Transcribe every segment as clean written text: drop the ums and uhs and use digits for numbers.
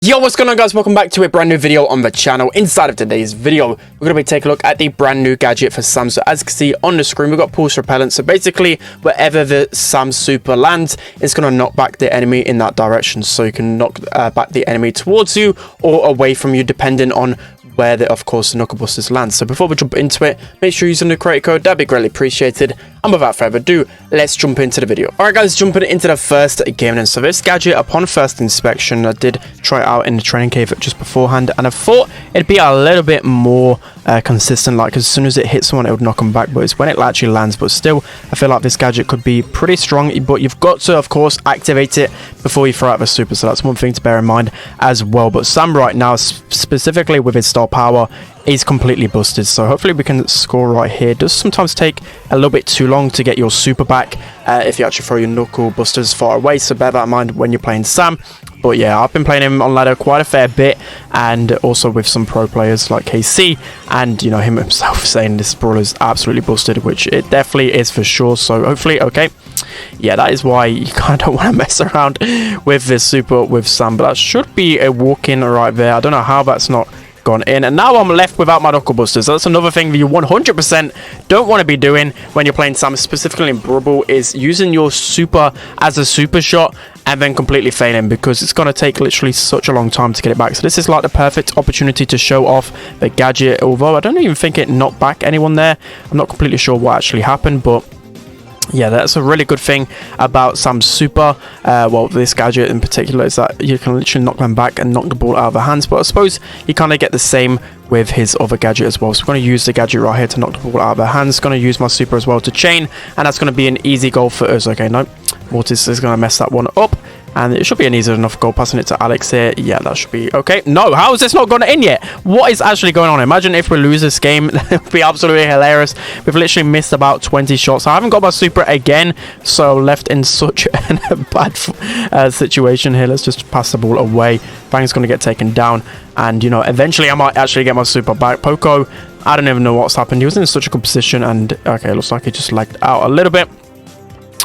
Yo, what's going on, guys? Welcome back to a brand new video on the channel. Inside of today's video, we're going to be taking a look at the brand new gadget for Sam. So as you can see on the screen, we've got pulse repellent. So basically, wherever the Sam super lands, it's going to knock back the enemy in that direction. So you can knock back the enemy towards you or away from you, depending on where the, of course, the knuckle busters land. So before we jump into it, make sure you're using the creator code. That'd be greatly appreciated. And without further ado, let's jump into the video. Alright guys, jumping into the first game then. So this gadget, upon first inspection, I did try it out in the training cave just beforehand, and I thought it'd be a little bit more consistent, like as soon as it hits someone it would knock them back, but it's when it actually lands. But still, I feel like this gadget could be pretty strong, but you've got to, of course, activate it before you throw out the super. So that's one thing to bear in mind as well. But Sam right now, specifically with his star power, is completely busted, so hopefully we can score right here. It does sometimes take a little bit too long to get your super back if you actually throw your knuckle busters far away, so bear that in mind when you're playing Sam. But yeah, I've been playing him on ladder quite a fair bit, and also with some pro players like KC, and you know, him himself saying this brawler is absolutely busted, which it definitely is for sure. So hopefully, okay, yeah, that is why you kind of don't want to mess around with this super with Sam. But that should be a walk-in right there. I don't know how that's not gone in, and now I'm left without my knuckle busters. That's another thing that you 100% don't want to be doing when you're playing Sam, specifically in Brawl, is using your super as a super shot and then completely failing, because it's going to take literally such a long time to get it back. So this is like the perfect opportunity to show off the gadget, although I don't even think it knocked back anyone there. I'm not completely sure what actually happened, but yeah, that's a really good thing about Sam's super, well, this gadget in particular, is that you can literally knock them back and knock the ball out of their hands. But I suppose you kind of get the same with his other gadget as well. So we're going to use the gadget right here to knock the ball out of their hands. Going to use my super as well to chain, and that's going to be an easy goal for us. Okay, no, Mortis is going to mess that one up, and it should be an easy enough goal. Passing it to Alex here. Yeah, that should be okay. No, how is this not gone in yet? What is actually going on? Imagine if we lose this game. It would be absolutely hilarious. We've literally missed about 20 shots. I haven't got my super again, so left in such a bad situation here. Let's just pass the ball away. Bang's going to get taken down, and you know, eventually I might actually get my super back. Poco, I don't even know what's happened. He was in such a good position, and okay, looks like he just lagged out a little bit.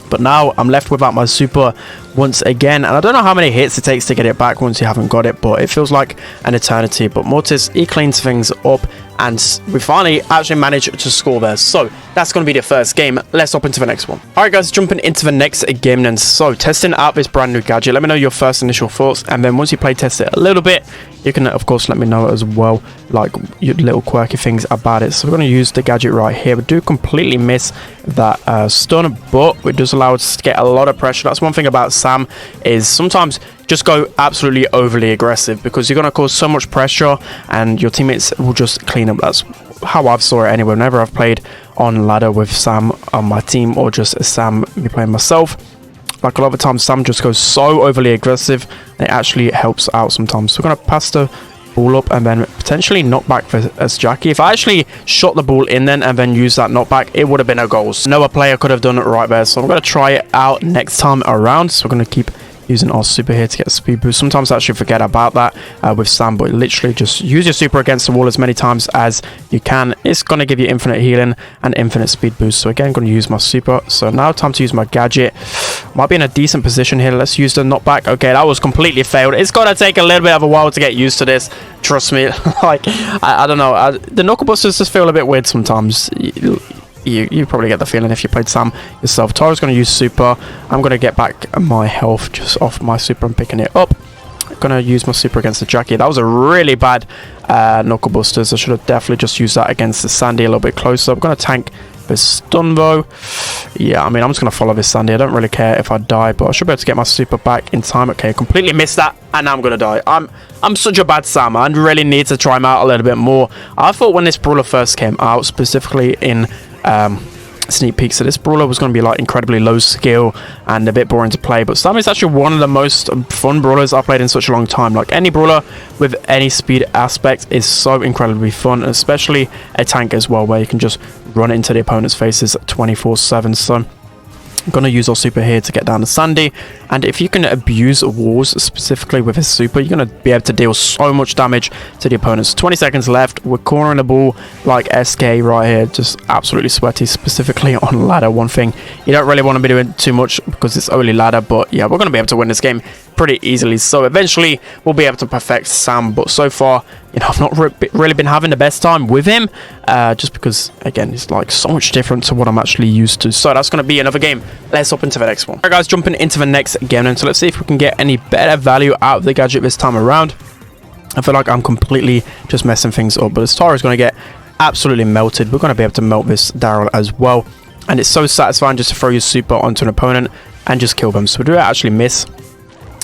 But now I'm left without my super once again, and I don't know how many hits it takes to get it back once you haven't got it, but it feels like an eternity. But Mortis, he cleans things up, and we finally actually managed to score there. So that's going to be the first game. Let's hop into the next one. Alright guys, jumping into the next game then. So testing out this brand new gadget, let me know your first initial thoughts, and then once you play test it a little bit, you can of course let me know as well, like your little quirky things about it. So we're going to use the gadget right here. We do completely miss that stun, but it does allow us to get a lot of pressure. That's one thing about Sam, is sometimes just go absolutely overly aggressive, because you're going to cause so much pressure and your teammates will just clean up. That's how I've saw it anyway, whenever I've played on ladder with Sam on my team, or just Sam me playing myself. Like a lot of the times Sam just goes so overly aggressive, and it actually helps out sometimes. So we're going to pass the ball up and then potentially knock back for as Jackie. If I actually shot the ball in then and then use that knockback, it would have been a goal. So no player could have done it right there. So I'm going to try it out next time around. So we're going to keep using our super here to get a speed boost. Sometimes I actually forget about that with Sam, but literally just use your super against the wall as many times as you can. It's going to give you infinite healing and infinite speed boost. So again, I'm going to use my super. So now time to use my gadget. Might be in a decent position here. Let's use the knockback. Okay, that was completely failed. It's going to take a little bit of a while to get used to this. Trust me. Like, I don't know. The knuckle busters just feel a bit weird sometimes. You probably get the feeling if you played Sam yourself. Tara's going to use super. I'm going to get back my health just off my super and picking it up. I'm going to use my super against the Jackie. That was a really bad knuckle busters. I should have definitely just used that against the Sandy a little bit closer. I'm going to tank this stun though. Yeah, I mean, I'm just going to follow this Sandy. I don't really care if I die, but I should be able to get my super back in time. Okay, completely missed that, and now I'm going to die. I'm such a bad Sam. I really need to try him out a little bit more. I thought when this brawler first came out, specifically in sneak peek, so this brawler was going to be like incredibly low skill and a bit boring to play, but Sam is actually one of the most fun brawlers I've played in such a long time. Like, any brawler with any speed aspect is so incredibly fun, especially a tank as well, where you can just run into the opponent's faces 24/7. So I'm going to use our super here to get down to Sandy, and if you can abuse walls specifically with his super, you're going to be able to deal so much damage to the opponents. 20 seconds left. We're cornering the ball like SK right here, just absolutely sweaty, specifically on ladder. One thing you don't really want to be doing too much because it's only ladder, but yeah, we're going to be able to win this game pretty easily. So eventually we'll be able to perfect Sam, but so far, you know, I've not really been having the best time with him, just because, again, it's like so much different to what I'm actually used to. So that's going to be another game. Let's hop into the next one. All right, guys, jumping into the next game then. So let's see if we can get any better value out of the gadget this time around. I feel like I'm completely just messing things up, but this Tara is going to get absolutely melted. We're going to be able to melt this Daryl as well, and it's so satisfying just to throw your super onto an opponent and just kill them. So we do actually miss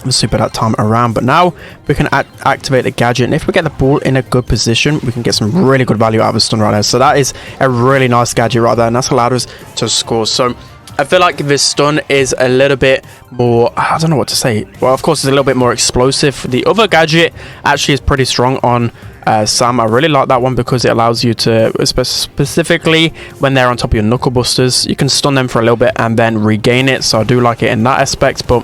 the super that time around, but now we can activate the gadget, and if we get the ball in a good position, we can get some really good value out of a stun right there. So that is a really nice gadget right there, and that's allowed us to score. So I feel like this stun is a little bit more, I don't know what to say. Well, of course, it's a little bit more explosive. The other gadget actually is pretty strong on Sam. I really like that one because it allows you to, specifically when they're on top of your knuckle busters, you can stun them for a little bit and then regain it. So I do like it in that aspect, but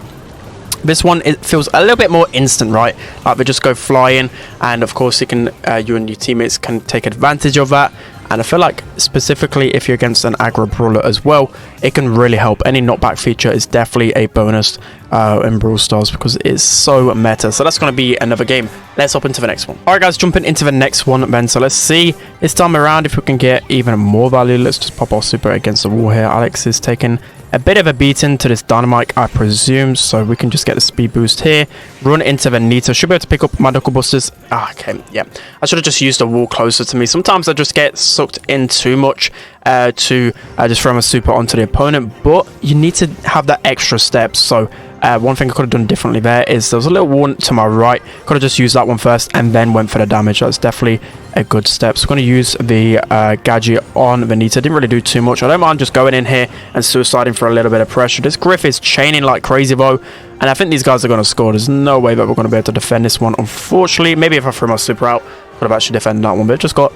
this one, it feels a little bit more instant, right? Like they just go flying, and of course you can, you and your teammates can take advantage of that. And I feel like specifically if you're against an aggro brawler as well, it can really help. Any knockback feature is definitely a bonus in Brawl Stars because it is so meta. So that's going to be another game. Let's hop into the next one. All right, guys, jumping into the next one then. So let's see this time around if we can get even more value. Let's just pop our super against the wall here. Alex is taking a bit of a beating to this dynamite, I presume, so we can just get the speed boost here, run into the Nita. Should be able to pick up my knuckle busters. Okay, yeah, I should have just used a wall closer to me. Sometimes I just get sucked in too much to just throw my super onto the opponent, but you need to have that extra step. So one thing I could have done differently there is there was a little wall to my right. Could have just used that one first and then went for the damage. That's definitely a good step. So I'm going to use the gadget on Vanita. Didn't really do too much. I don't mind just going in here and suiciding for a little bit of pressure. This Griff is chaining like crazy though, and I think these guys are going to score. There's no way that we're going to be able to defend this one, unfortunately. Maybe if I threw my super out, could have actually defended that one, but it just got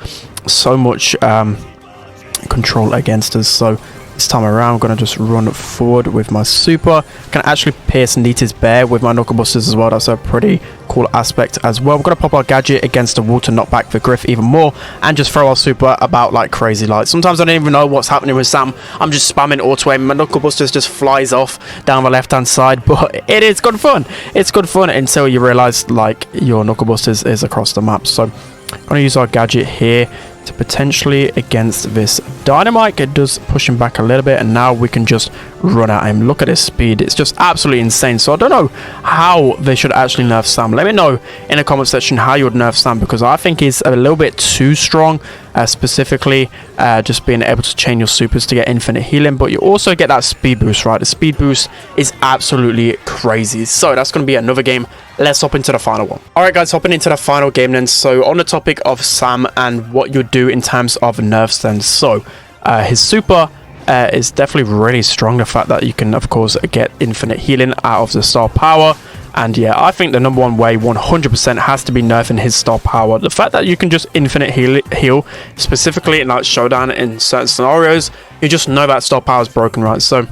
so much control against us. So this time around, I'm going to just run forward with my super. Can actually pierce Nita's bear with my knuckle busters as well. That's a pretty cool aspect as well. We're going to pop our gadget against the wall to knock back the Griff even more and just throw our super about like crazy. Like sometimes I don't even know what's happening with Sam. I'm just spamming auto aim. My knuckle busters just flies off down the left hand side, but it is good fun. It's good fun until you realize like your knuckle busters is across the map. So I'm going to use our gadget here to potentially against this dynamite. It does push him back a little bit, and now we can just run at him. Look at his speed, it's just absolutely insane. So I don't know how they should actually nerf Sam. Let me know in the comment section how you would nerf Sam, because I think he's a little bit too strong, specifically just being able to chain your supers to get infinite healing, but you also get that speed boost, right? The speed boost is absolutely crazy. So that's going to be another game. Let's hop into the final one. All right, guys, hopping into the final game then. So on the topic of Sam and what you do in terms of nerfs then. So his super is definitely really strong. The fact that you can, of course, get infinite healing out of the star power. And yeah, I think the number one way 100% has to be nerfing his star power. The fact that you can just infinite heal specifically in like showdown in certain scenarios, you just know that star power is broken, right? So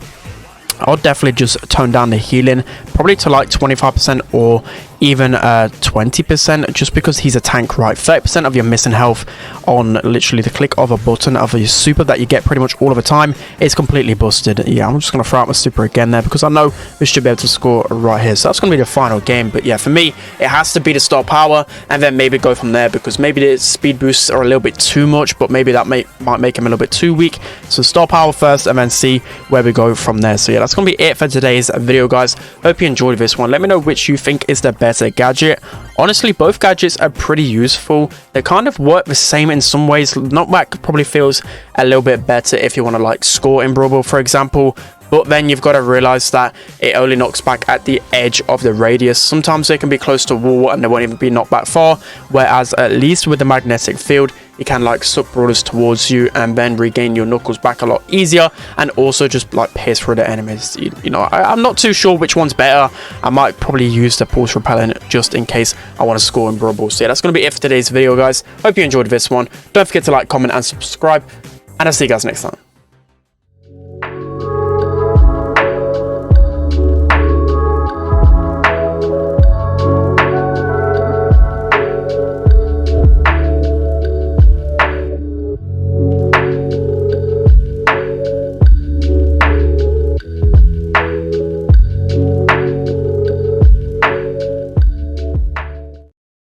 I'll definitely just tone down the healing probably to like 25% or even 20%, just because he's a tank, right? 30% of your missing health on literally the click of a button of your super that you get pretty much all of the time is completely busted. Yeah, I'm just going to throw out my super again there because I know we should be able to score right here. So that's going to be the final game. But yeah, for me, it has to be the star power and then maybe go from there, because maybe the speed boosts are a little bit too much, but maybe that might make him a little bit too weak. So star power first and then see where we go from there. So yeah, that's going to be it for today's video, guys. Hope you enjoyed this one. Let me know which you think is the best gadget. Honestly, both gadgets are pretty useful. They kind of work the same in some ways. Knockback probably feels a little bit better if you want to like score in Brawl, for example, but then you've got to realize that it only knocks back at the edge of the radius. Sometimes they can be close to wall and they won't even be knocked back far, whereas at least with the magnetic field, you can like suck brawlers towards you and then regain your knuckles back a lot easier, and also just like pierce through the enemies. You know, I'm not too sure which one's better. I might probably use the pulse repellent just in case I want to score in Brawl. So yeah, that's going to be it for today's video, guys. Hope you enjoyed this one. Don't forget to like, comment and subscribe, and I'll see you guys next time.